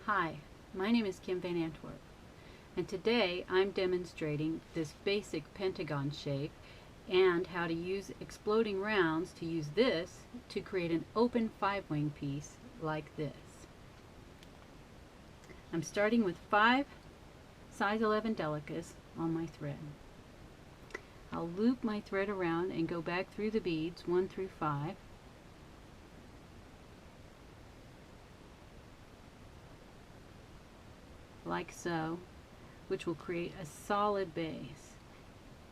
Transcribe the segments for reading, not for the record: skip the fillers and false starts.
Hi, my name is Kim Van Antwerp, and today I'm demonstrating this basic pentagon shape and how to use exploding rounds to use this to create an open 5-wing piece like this. I'm starting with 5 size 11 delicas on my thread. I'll loop my thread around and go back through the beads 1 through 5. Like so, which will create a solid base.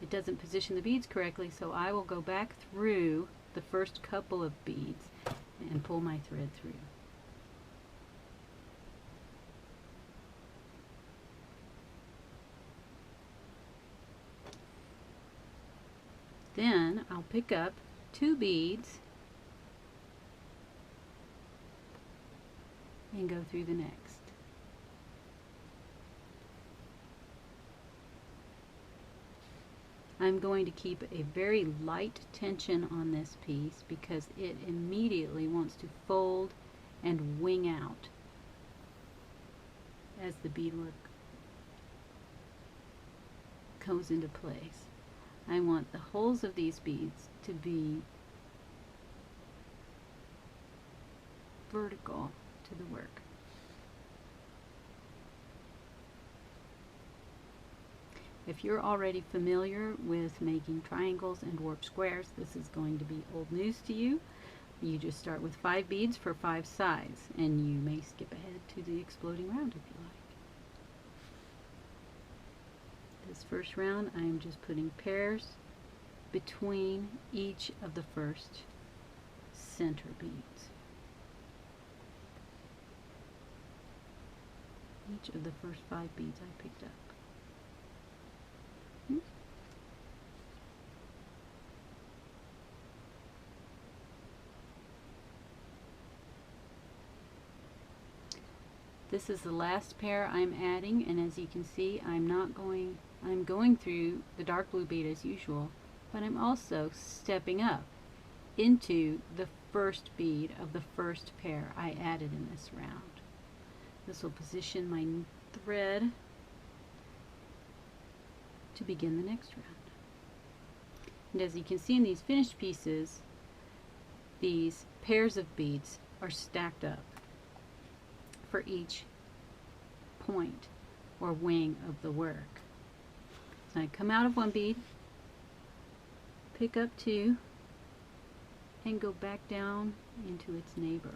It doesn't position the beads correctly, so I will go back through the first couple of beads and pull my thread through. Then I'll pick up 2 beads and go through the next. I'm going to keep a very light tension on this piece because it immediately wants to fold and wing out as the beadwork goes into place. I want the holes of these beads to be vertical to the work. If you're already familiar with making triangles and warp squares, this is going to be old news to you. You just start with 5 beads for 5 sides, and you may skip ahead to the exploding round if you like. This first round, I'm just putting pairs between each of the first center beads. Each of the first 5 beads I picked up. This is the last pair I'm adding, and as you can see, I'm going through the dark blue bead as usual, but I'm also stepping up into the first bead of the first pair I added in this round. This will position my thread to begin the next round. And as you can see in these finished pieces, these pairs of beads are stacked up for each point or wing of the work. So I come out of one bead, pick up 2, and go back down into its neighbor.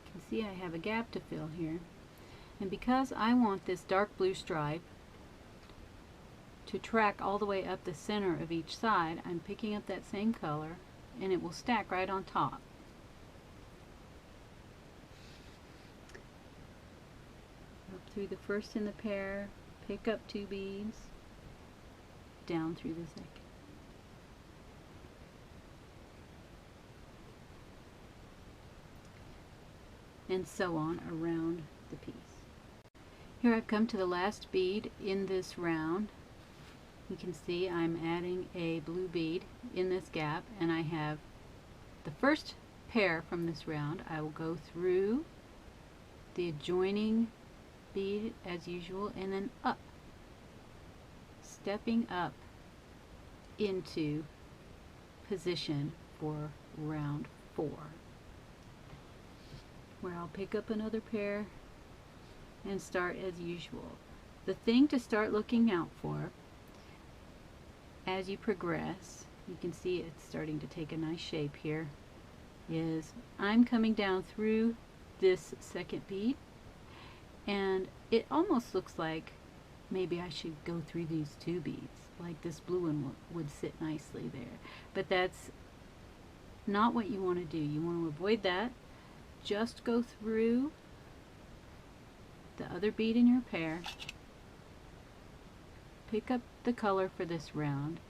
You can see I have a gap to fill here, and because I want this dark blue stripe to track all the way up the center of each side, I'm picking up that same color and it will stack right on top. Up through the first in the pair, pick up 2 beads, down through the second. And so on around the piece. Here I've come to the last bead in this round. You can see I'm adding a blue bead in this gap, and I have the first pair from this round. I will go through the adjoining bead as usual and then up, stepping up into position for round 4, where I'll pick up another pair and start as usual. The thing to start looking out for as you progress, you can see it's starting to take a nice shape here, is I'm coming down through this second bead, and it almost looks like maybe I should go through these 2 beads, like this blue one would sit nicely there. But that's not what you want to do. You want to avoid that. Just go through the other bead in your pair, pick up the color for this round,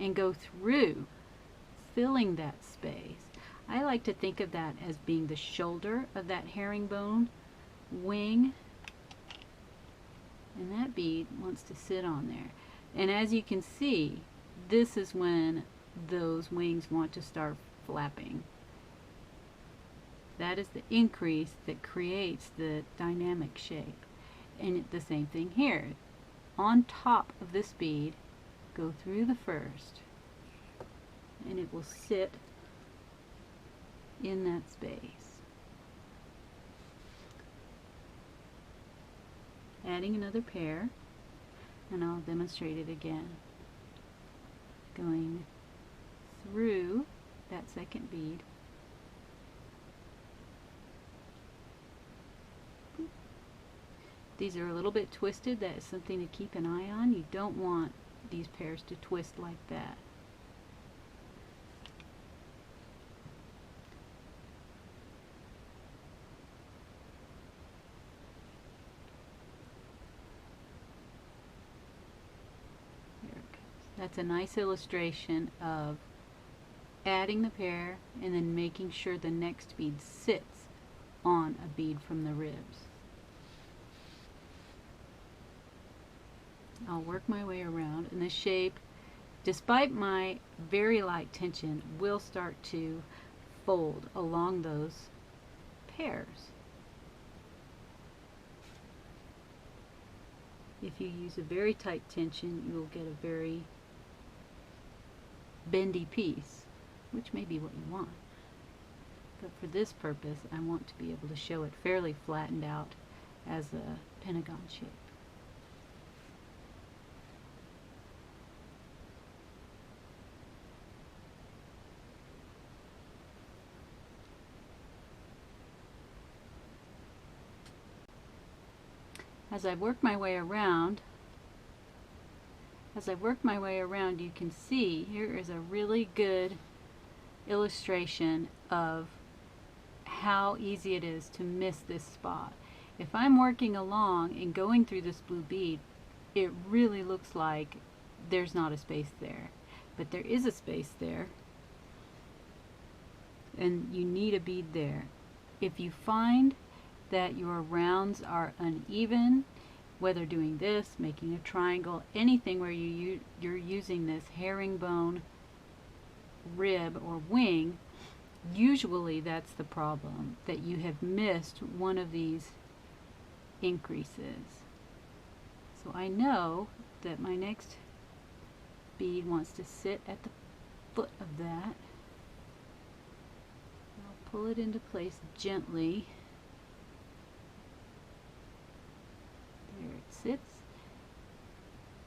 and go through, filling that space. I like to think of that as being the shoulder of that herringbone wing, and that bead wants to sit on there. And as you can see, this is when those wings want to start flapping. That is the increase that creates the dynamic shape. And the same thing here. On top of this bead, go through the first, and it will sit in that space. Adding another pair, and I'll demonstrate it again. Going through that second bead, these are a little bit twisted. That is something to keep an eye on. You don't want these pairs to twist like that. There it goes. That's a nice illustration of adding the pair and then making sure the next bead sits on a bead from the ribs. I'll work my way around, and the shape, despite my very light tension, will start to fold along those pairs. If you use a very tight tension, you will get a very bendy piece, which may be what you want. But for this purpose, I want to be able to show it fairly flattened out as a pentagon shape. As I work my way around, you can see here is a really good illustration of how easy it is to miss this spot. If I'm working along and going through this blue bead, it really looks like there's not a space there, but there is a space there, and you need a bead there. If you find that your rounds are uneven, whether doing this, making a triangle, anything where you're using this herringbone rib or wing, usually that's the problem, that you have missed one of these increases. So I know that my next bead wants to sit at the foot of that. I'll pull it into place gently. There it sits,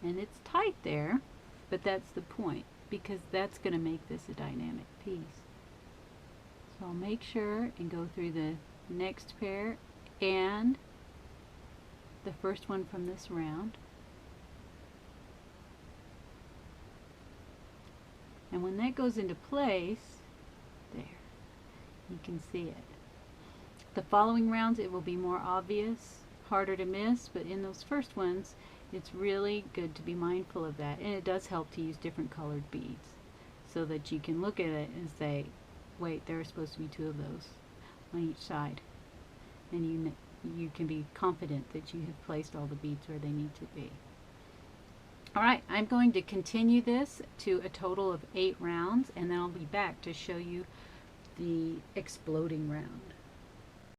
and it's tight there, but that's the point, because that's going to make this a dynamic piece. So I'll make sure and go through the next pair and the first one from this round, and when that goes into place, there, you can see it. The following rounds it will be more obvious, harder to miss, but in those first ones it's really good to be mindful of that, and it does help to use different colored beads so that you can look at it and say, wait, there are supposed to be two of those on each side, and you can be confident that you have placed all the beads where they need to be. Alright, I'm going to continue this to a total of 8 rounds, and then I'll be back to show you the exploding round.